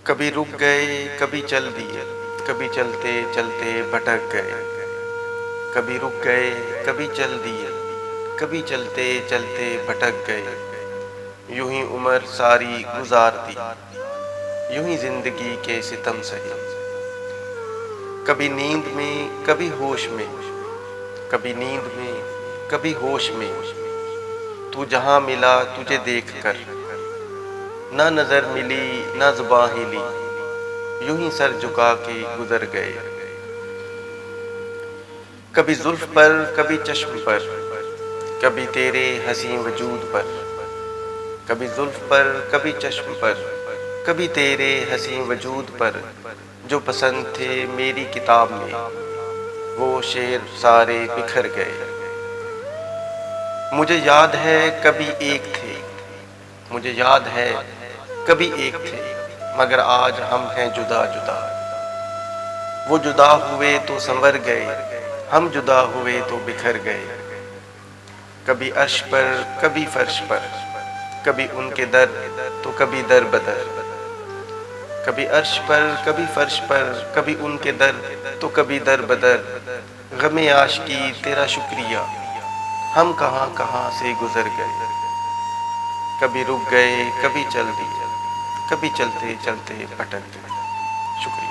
کبھی رک گئے کبھی چل دیے، کبھی چلتے چلتے بھٹک گئے، کبھی رک گئے کبھی چل دیے، کبھی چلتے چلتے بھٹک گئے، یوں ہی عمر ساری گزار دی، یوں ہی زندگی کے ستم سہے، کبھی نیند میں کبھی ہوش میں، کبھی نیند میں کبھی ہوش میں، تو جہاں ملا تجھے دیکھ کر، نہ نظر ملی نہ زباں ہلی، یوں ہی سر جھکا کے گزر گئے، کبھی زلف پر کبھی چشم پر، کبھی تیرے حسین وجود پر، کبھی زلف پر کبھی چشم پر، کبھی تیرے حسین وجود پر، جو پسند تھے میری کتاب میں وہ شعر سارے بکھر گئے، مجھے یاد ہے کبھی ایک تھے، مجھے یاد ہے کبھی ایک تھے، مگر آج ہم ہیں جدا جدا، وہ جدا ہوئے تو سنور گئے، ہم جدا ہوئے تو بکھر گئے، کبھی عرش پر کبھی فرش پر، کبھی ان کے در تو کبھی در بدر، کبھی عرش پر کبھی فرش پر، کبھی ان کے در تو کبھی در بدر، غم عاشقی تیرا شکریہ، ہم کہاں کہاں سے گزر گئے، کبھی رک گئے کبھی چل دیے، کبھی چلتے چلتے بھٹک گئے۔ شکریہ۔